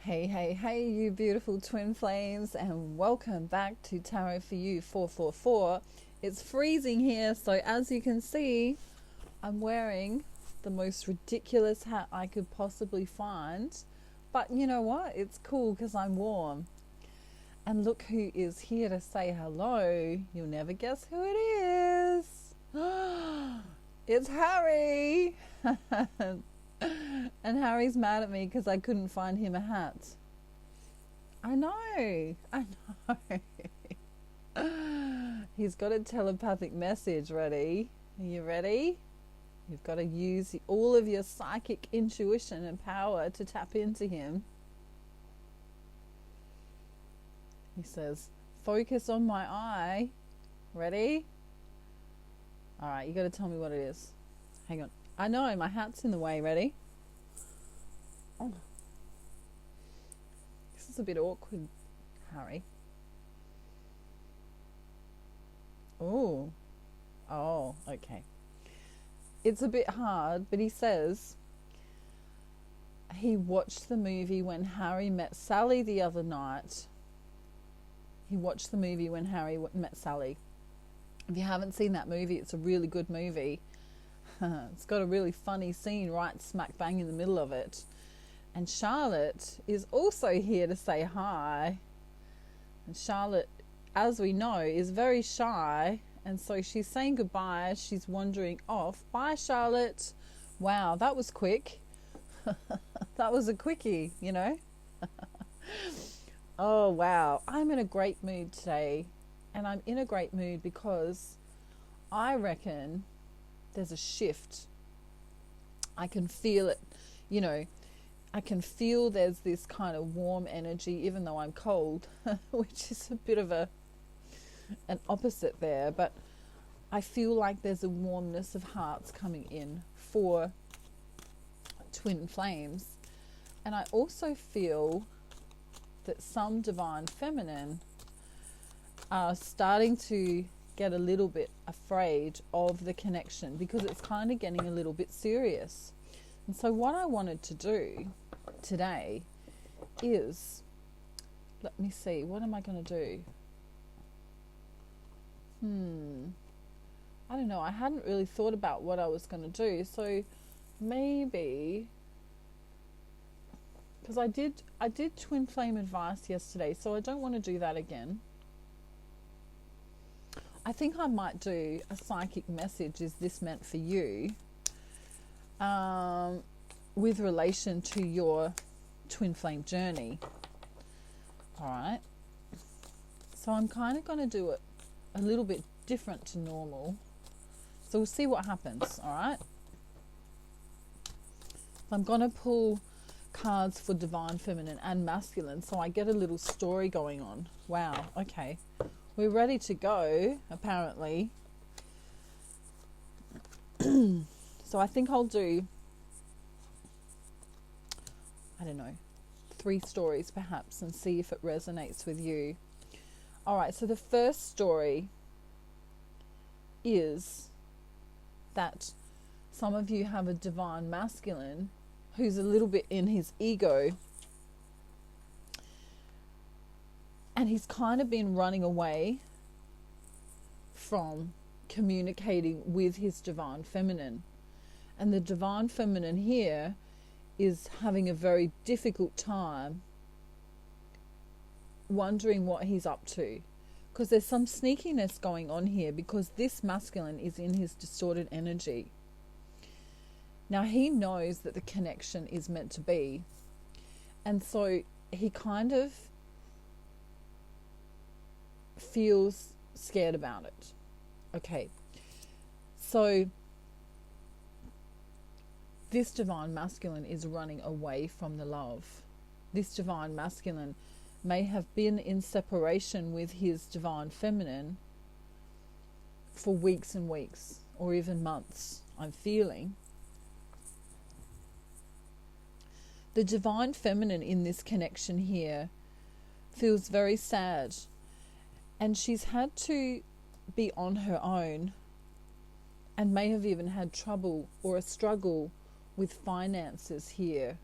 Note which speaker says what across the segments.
Speaker 1: Hey, hey, hey, you beautiful twin flames, and welcome back to Tarot for You 444. It's freezing here, so as you can see, I'm wearing the most ridiculous hat I could possibly find. But you know what? It's cool because I'm warm. And look who is here to say hello. You'll never guess who it is. It's Harry. And Harry's mad at me because I couldn't find him a hat. I know. He's got a telepathic message ready. Are you ready? You've got to use all of your psychic intuition and power to tap into him. He says, focus on my eye. Ready? All right, you got to tell me what it is. Hang on. I know, my hat's in the way. Ready? Oh. This is a bit awkward, Harry. Oh. Oh, okay. It's a bit hard, but he says he watched the movie When Harry Met Sally the other night. He watched the movie When Harry Met Sally. If you haven't seen that movie, it's a really good movie. It's got a really funny scene right smack bang in the middle of it. And Charlotte is also here to say hi. And Charlotte, as we know, is very shy. And so she's saying goodbye as she's wandering off. Bye, Charlotte. Wow, that was quick. That was a quickie, you know. Oh, wow. I'm in a great mood today. And I'm in a great mood because I reckon there's a shift. I can feel it, you know. I can feel there's this kind of warm energy, even though I'm cold, which is a bit of an opposite there. But I feel like there's a warmness of hearts coming in for twin flames. And I also feel that some divine feminine are starting to get a little bit afraid of the connection because it's kind of getting a little bit serious. And so what I wanted to do today is, let me see, what am I going to do? I don't know. I hadn't really thought about what I was going to do. So maybe, because I did twin flame advice yesterday, so I don't want to do that again. I think I might do a psychic message, is this meant for you, with relation to your twin flame journey. All right. So I'm kind of going to do it a little bit different to normal. So we'll see what happens. All right. So I'm going to pull cards for divine feminine and masculine so I get a little story going on. Wow. Okay. We're ready to go, apparently. So I think I'll do, I don't know, 3 stories perhaps and see if it resonates with you. All right, so the first story is that some of you have a divine masculine who's a little bit in his ego. And he's kind of been running away from communicating with his divine feminine. And the divine feminine here is having a very difficult time wondering what he's up to. Because there's some sneakiness going on here because this masculine is in his distorted energy. Now he knows that the connection is meant to be. And so he kind of feels scared about it. Okay, so this divine masculine is running away from the love. This divine masculine may have been in separation with his divine feminine for weeks and weeks or even months, I'm feeling. The divine feminine in this connection here feels very sad. And she's had to be on her own and may have even had trouble or a struggle with finances here.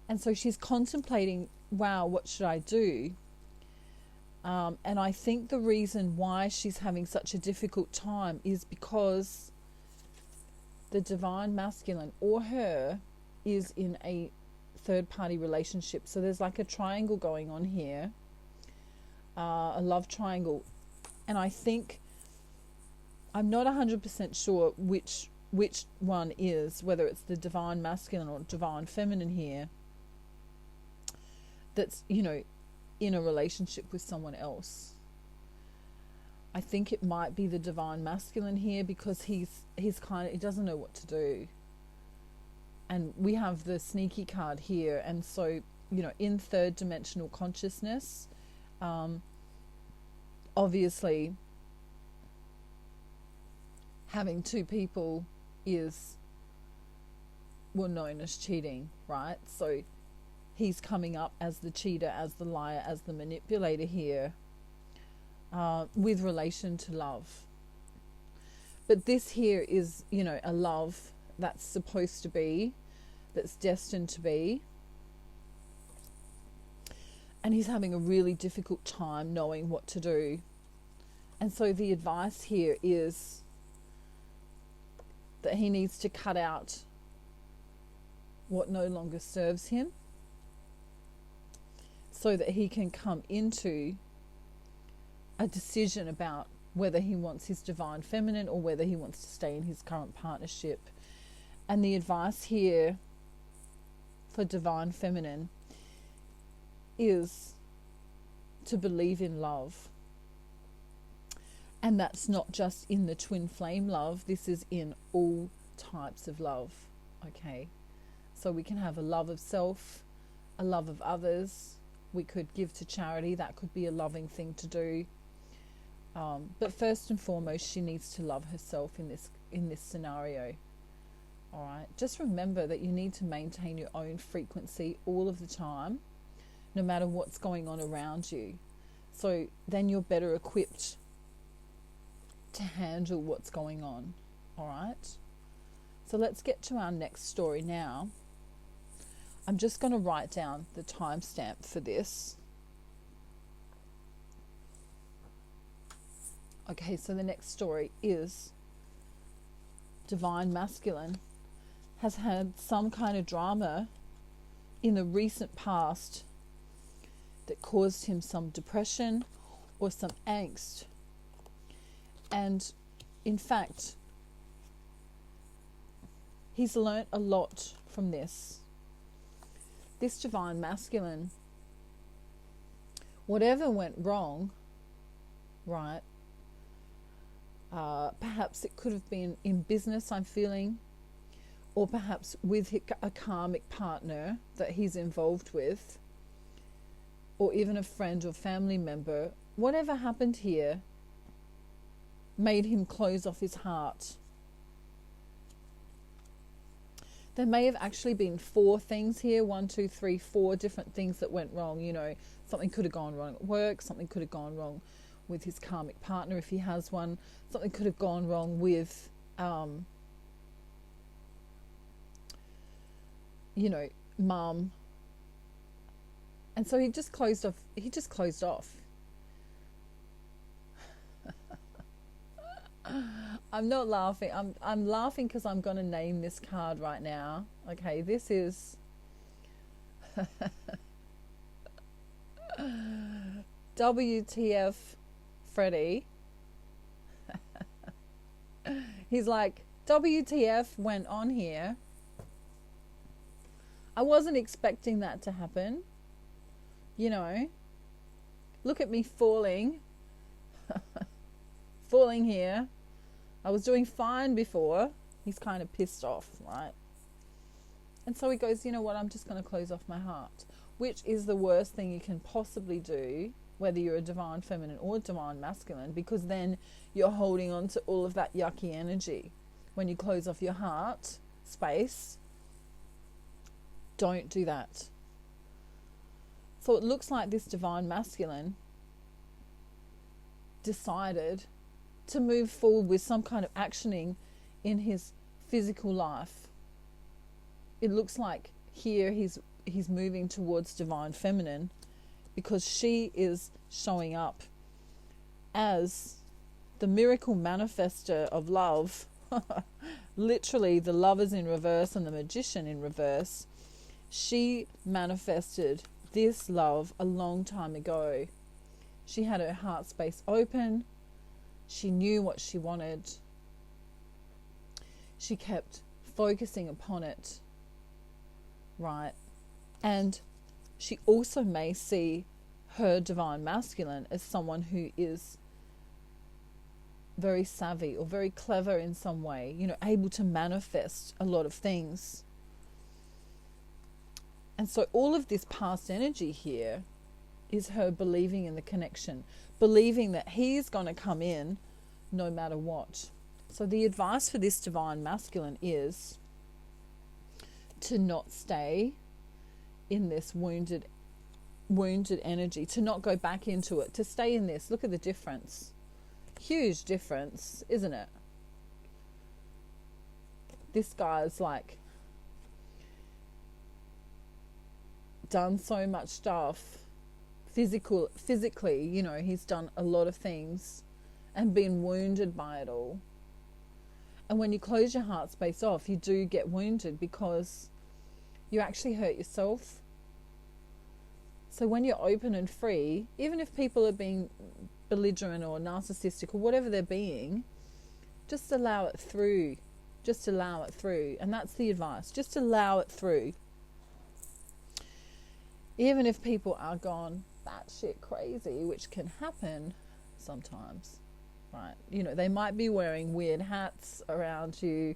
Speaker 1: And so she's contemplating, wow, what should I do? And I think the reason why she's having such a difficult time is because the divine masculine or her is in a third party relationship. So there's like a triangle going on here, a love triangle. And I think, I'm not 100% sure which one is, whether it's the divine masculine or divine feminine here, that's, you know, in a relationship with someone else. I think it might be the divine masculine here, because he's kind of, he doesn't know what to do. And we have the sneaky card here. And so, you know, in third dimensional consciousness, obviously having two people is, well, known as cheating, right? So he's coming up as the cheater, as the liar, as the manipulator here, with relation to love. But this here is, you know, a love that's supposed to be, that's destined to be. And he's having a really difficult time knowing what to do. And so the advice here is that he needs to cut out what no longer serves him, so that he can come into a decision about whether he wants his divine feminine or whether he wants to stay in his current partnership. And the advice here for divine feminine is to believe in love. And that's not just in the twin flame love, this is in all types of love, okay? So we can have a love of self, a love of others. We could give to charity, that could be a loving thing to do. But first and foremost, she needs to love herself in this scenario. All right, just remember that you need to maintain your own frequency all of the time, no matter what's going on around you. So then you're better equipped to handle what's going on. All right, so let's get to our next story now. I'm just going to write down the timestamp for this. Okay, so the next story is divine masculine has had some kind of drama in the recent past that caused him some depression or some angst. And in fact, he's learnt a lot from this. This divine masculine, whatever went wrong, right? Perhaps it could have been in business, I'm feeling, or perhaps with a karmic partner that he's involved with, or even a friend or family member. Whatever happened here made him close off his heart. There may have actually been 4 things here, 1, 2, 3, 4 different things that went wrong. You know, something could have gone wrong at work, something could have gone wrong with his karmic partner if he has one, something could have gone wrong with, you know, mum. And so he just closed off. I'm not laughing. I'm laughing because I'm going to name this card right now. Okay, this is WTF Freddie. He's like, WTF went on here. I wasn't expecting that to happen. You know, look at me falling here. I was doing fine before. He's kind of pissed off, right? And so he goes, you know what, I'm just going to close off my heart, which is the worst thing you can possibly do, whether you're a divine feminine or divine masculine, because then you're holding on to all of that yucky energy. When you close off your heart space, don't do that. So it looks like this divine masculine decided to move forward with some kind of actioning in his physical life. It looks like here he's he's moving towards divine feminine, because she is showing up as the miracle manifester of love. Literally, the lovers in reverse and the magician in reverse. She manifested this love a long time ago. She had her heart space open. She knew what she wanted. She kept focusing upon it, right? And she also may see her divine masculine as someone who is very savvy or very clever in some way, able to manifest a lot of things. And so all of this past energy here is her believing in the connection, believing that he's going to come in no matter what. So the advice for this divine masculine is to not stay in this wounded energy, to not go back into it, to stay in this. Look at the difference. Huge difference, isn't it? This guy's like done so much stuff physically, he's done a lot of things and been wounded by it all. And when you close your heart space off, you do get wounded because you actually hurt yourself. So when you're open and free, even if people are being belligerent or narcissistic or whatever they're being, just allow it through. Just allow it through. And that's the advice. Just allow it through. Even if people are gone batshit crazy, which can happen sometimes, right? They might be wearing weird hats around you.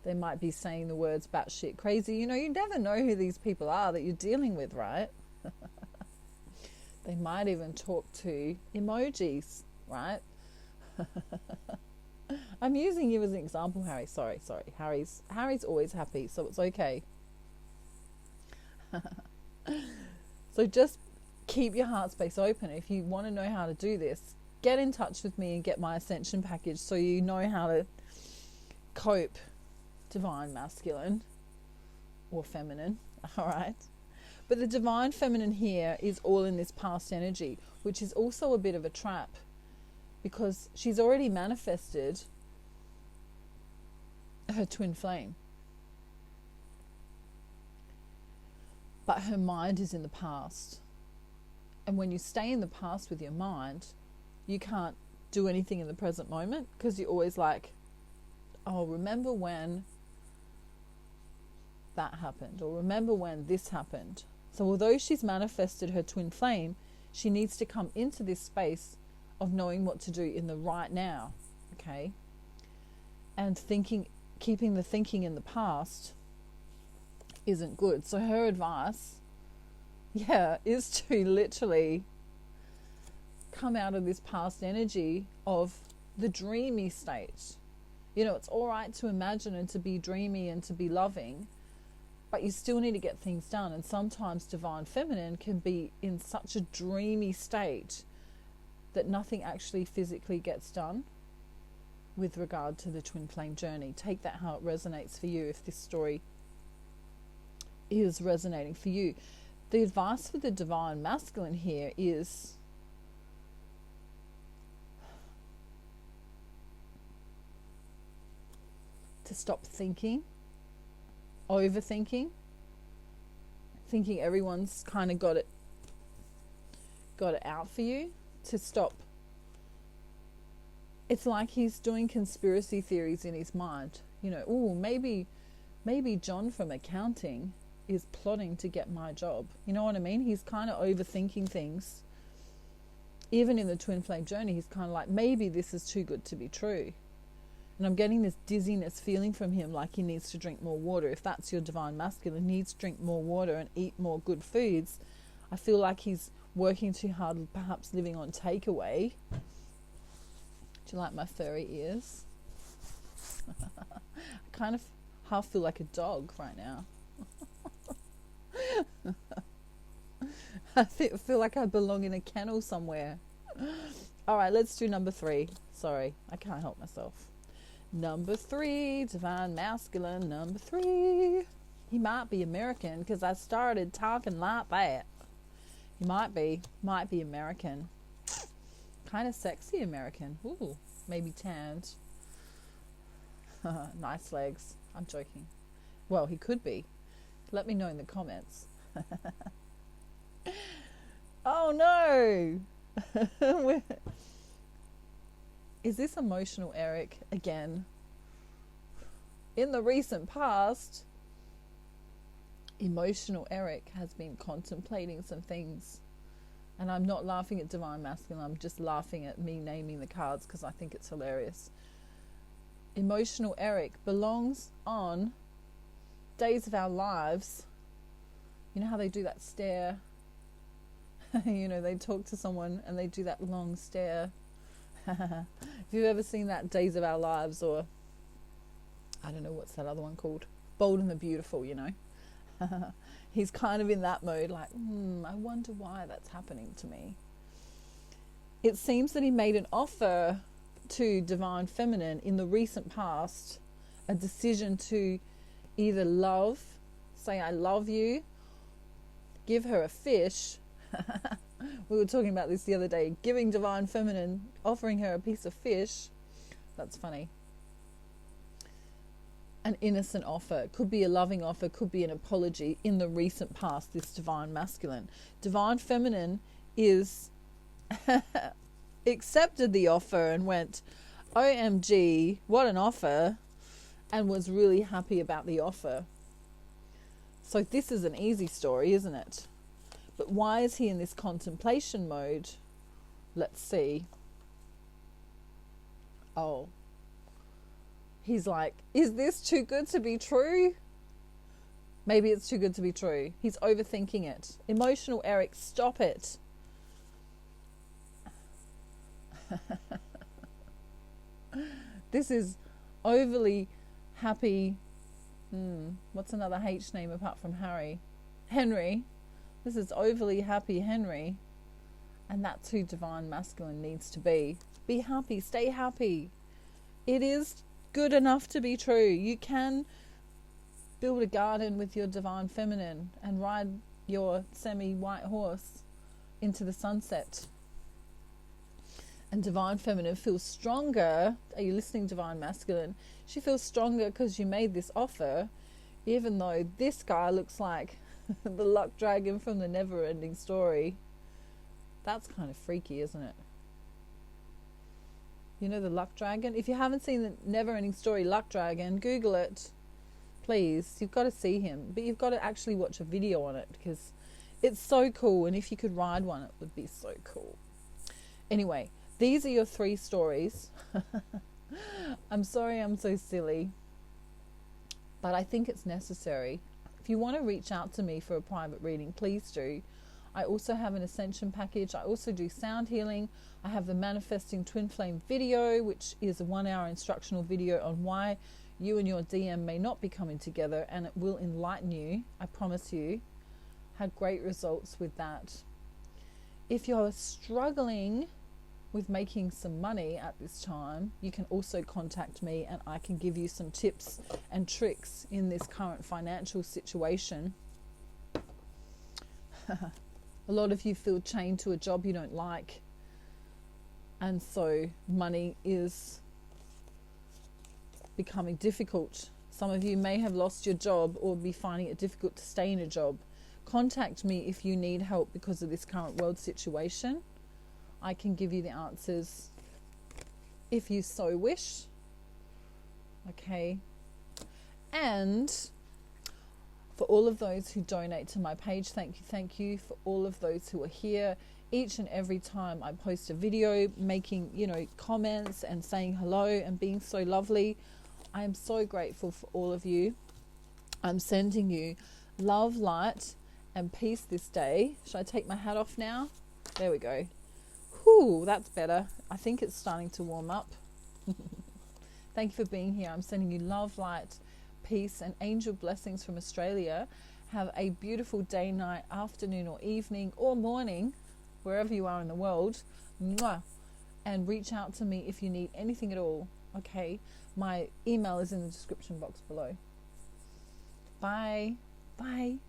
Speaker 1: They might be saying the words batshit crazy. You never know who these people are that you're dealing with, right? They might even talk to emojis, right? I'm using you as an example, Harry. Sorry. Harry's always happy, so it's okay. So just keep your heart space open. If you want to know how to do this, get in touch with me and get my ascension package so you know how to cope, divine masculine or feminine, all right? But the divine feminine here is all in this past energy, which is also a bit of a trap because she's already manifested her twin flame. But her mind is in the past. And when you stay in the past with your mind, you can't do anything in the present moment because you're always like, oh, remember when that happened, or remember when this happened. So although she's manifested her twin flame, she needs to come into this space of knowing what to do in the right now, okay? And keeping the thinking in the past isn't good. So her advice, is to literally come out of this past energy of the dreamy state. It's all right to imagine and to be dreamy and to be loving, but you still need to get things done. And sometimes divine feminine can be in such a dreamy state that nothing actually physically gets done with regard to the twin flame journey. Take that how it resonates for you if this story is resonating for you. The advice for the divine masculine here is to stop thinking, overthinking, thinking everyone's kind of got it out for you, to stop. It's like he's doing conspiracy theories in his mind. Maybe John from accounting is plotting to get my job. You know what I mean? He's kind of overthinking things. Even in the twin flame journey, he's kind of like, maybe this is too good to be true. And I'm getting this dizziness feeling from him, like he needs to drink more water. If that's your divine masculine, needs to drink more water and eat more good foods. I feel like he's working too hard, perhaps living on takeaway. Do you like my furry ears? I kind of half feel like a dog right now. I feel like I belong in a kennel somewhere. All right, let's do number 3. Sorry, I can't help myself. Number 3, divine masculine, number 3. He might be American because I started talking like that. He might be American. Kind of sexy American. Ooh, maybe tanned. Nice legs. I'm joking. Well, he could be. Let me know in the comments. Oh no! Is this emotional, Eric? Again. In the recent past, emotional Eric has been contemplating some things. And I'm not laughing at Divine Masculine, I'm just laughing at me naming the cards because I think it's hilarious. Emotional Eric belongs on Days of Our Lives. You know how they do that stare? You know, they talk to someone and they do that long stare. If you've ever seen that Days of Our Lives, or I don't know what's that other one called, Bold and the Beautiful, you know. He's kind of in that mode, like, I wonder why that's happening to me. It seems that he made an offer to Divine Feminine in the recent past, a decision to either love, say I love you, give her a fish. We were talking about this the other day, giving Divine Feminine, offering her a piece of fish. That's funny. An innocent offer, could be a loving offer, could be an apology in the recent past, this Divine Masculine. Divine Feminine is accepted the offer and went, OMG, what an offer, and was really happy about the offer. So this is an easy story, isn't it? But why is he in this contemplation mode? Let's see. Oh. He's like, is this too good to be true? Maybe it's too good to be true. He's overthinking it. Emotional Eric, stop it. This is overly happy. What's another H name apart from Harry? Henry. This is overly happy Henry. And that's who Divine Masculine needs to be. Be happy. Stay happy. It is good enough to be true. You can build a garden with your Divine Feminine and ride your semi-white horse into the sunset. And Divine Feminine feels stronger. Are you listening, Divine Masculine? She feels stronger because you made this offer, even though this guy looks like the luck dragon from the never-ending story. That's kind of freaky, isn't it? You know the luck dragon? If you haven't seen the never-ending story luck dragon, Google it. Please. You've got to see him. But you've got to actually watch a video on it because it's so cool. And if you could ride one, it would be so cool. Anyway, these are your 3 stories. I'm sorry I'm so silly. But I think it's necessary. If you want to reach out to me for a private reading, please do. I also have an ascension package. I also do sound healing. I have the Manifesting Twin Flame video, which is a 1-hour instructional video on why you and your DM may not be coming together, and it will enlighten you. I promise you. Had great results with that. If you're struggling with making some money at this time, you can also contact me and I can give you some tips and tricks in this current financial situation. A lot of you feel chained to a job you don't like, and so money is becoming difficult. Some of you may have lost your job or be finding it difficult to stay in a job. Contact me if you need help because of this current world situation. I can give you the answers if you so wish. Okay. And for all of those who donate to my page, thank you. For all of those who are here each and every time I post a video, making, comments and saying hello and being so lovely. I am so grateful for all of you. I'm sending you love, light and peace this day. Should I take my hat off now? There we go. Whew, that's better. I think it's starting to warm up. Thank you for being here. I'm sending you love, light, peace and angel blessings from Australia. Have a beautiful day, night, afternoon or evening or morning, wherever you are in the world. Mwah. And reach out to me if you need anything at all. Okay, my email is in the description box below. Bye. Bye.